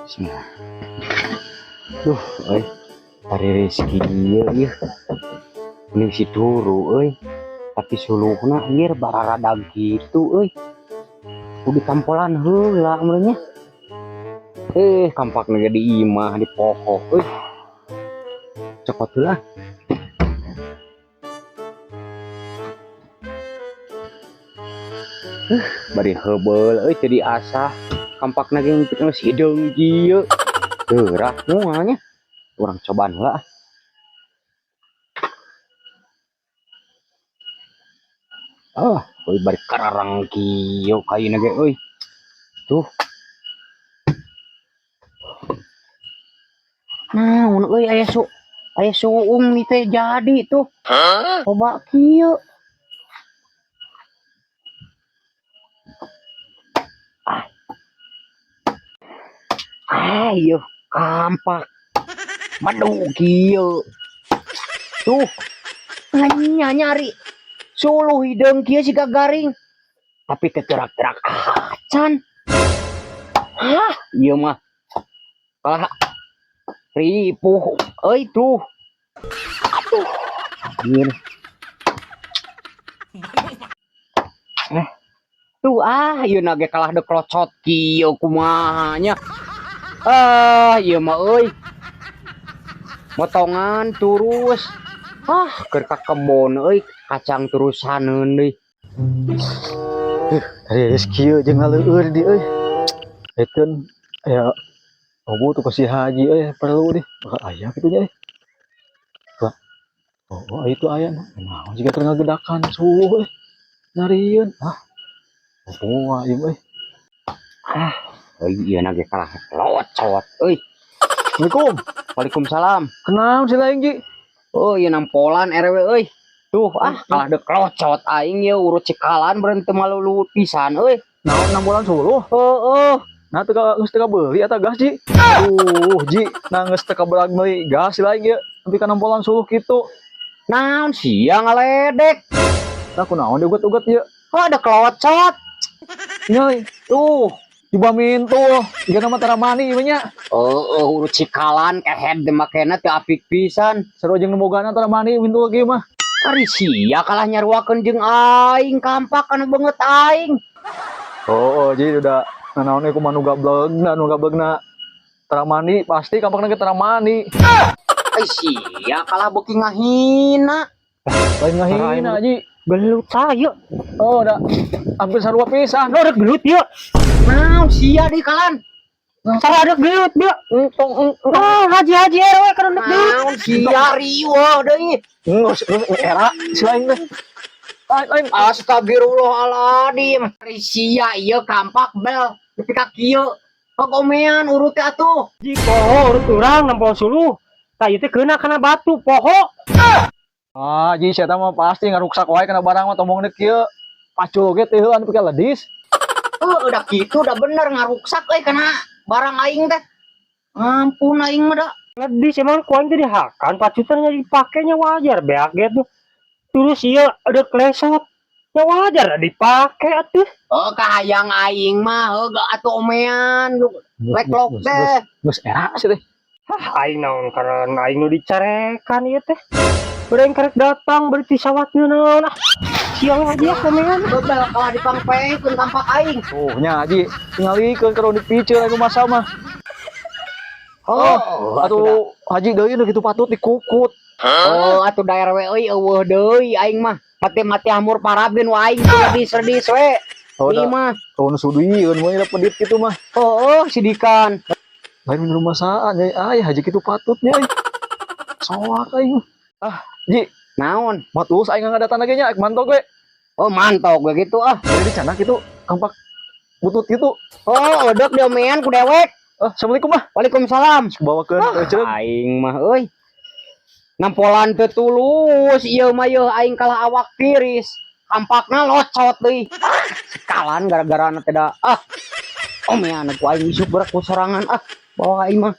Bismillah. Duh, tari rezeki ieu ieu. Mending si turu tapi suluhna anjir bararadag gitu Udah kampolan heula amunnya. Kampakna jadi imah di pokok Cokot heula. Bari heubel teu diasah. Kampakna ge geus hideung kieu. Geurah moalnya. Urang cobaan heula. Bari kararang kieu kaina ge Tuh. Naon aya suung nih teh jadi tuh. Coba kieu. Ayo kampak. Madu kieu. Tuh. Hanya nyari suluh hideung kieu siga garing. Tapi teterak-terak acan. Ieu mah. Ripuh tuh. Aduh. Ieu. Tuh ieu nage kalah deklocot kieu kumaha nya. Ieu mah motongan terus. Keur ka kebon kacang terusaneun deui. Tadi kieu jeung ngaleueur di Ekeun aya obo tuh kasih haji perlu deh. Aya kitu nya itu aya naon jiga keur ngagedakan suhu nyarieun. Obo ieu Ieu nage kalah locot Assalamualaikum. Waalaikumsalam. Kenaon si lain Ji? Ieu nampolan RW Tuh kalah deklocot aing ye urut cikalan berhenti malulu pisan Naon 6 bulan suluh? Nah geus teu kabeuli eta gas Ji. Ji, nah geus teu kabelag meuli gas si lain ge tapi ka 6 bulan suluh kitu. Naon sia ngaledek. Nah kunaon diuget-uget ieu? Deklocot. Nya tuh dibamin tuh jika nama taramani ieu nya. Urut cikalan kehed makena teu apik pisan. Seru jeung nemogana taramani wintu ge mah. Ari sia kalah nyaruakeun jeung aing kampak anu beungeut aing. Jadi udah naon ku manu gablegna taramani pasti kampakna ge taramani. Sia kalah beuki ngahina. Lain ngahina Ji. Gelut ayo. Da hampir sarua pisan. Rek gelut ieu. Naon sia di kalan. Salah gelut dia. Haji RW keur gelut. Naon sia riweuh deui. Era selain deh. Lain Astagfirullahaladzim. Sia ieu kampak bel nepi ka kieu. Pagomean urut teh atuh. Ji poho urut urang 60 tah ieu teh keuna kana batu poho. Ji saya mah pasti ngaruksak wae kana barang mah tombong deuk kieu. Pacul ge teh heuan pikeun ledis. Udah gitu udah bener ngaruksak kana barang aing teh. Ampun aing mah da. Ledis emang kuaing teh dihakan pacutannya dipakainya wajar beak gitu. Terus ieu ada klesot. Ya wajar dipake atuh. Kahayang aing mah atuh omean leklok teh. Geus era sih teh. Aing naon karena aing nu dicarekan ieu teh. Urang karek datang beri tisawatnya naon siang aja omean. Bebel kalah dipangpekeun kampak aing. Nya Ji tingalikeun kalau dipiceur anu masa mah. Atuh haji deui nu kitu patut dikukut. Atuh daerah we eueuh deui aing mah. Mati hamur parabin wa aing sedis we. Ieu mah tahun sudieun we pedit kitu mah. Sidikan. Lain rumah saan aya haji kitu patutnya soak aing. Ji, naon? Matus aing ngadatana ge nya mantog we. Mantog we gitu Jadi canak kitu kampak butut gitu. Odok diomean ku dewek. Assalamualaikum mah. Waalaikumsalam. Bawakeun ceuk. Aing mah nampolan teu tulus ieu mah aing kalah awak tiris. Kampakna locot deui. Sekalan gara-gara teh da omean ku aing isuk berak ku sorangan bawa aing mah.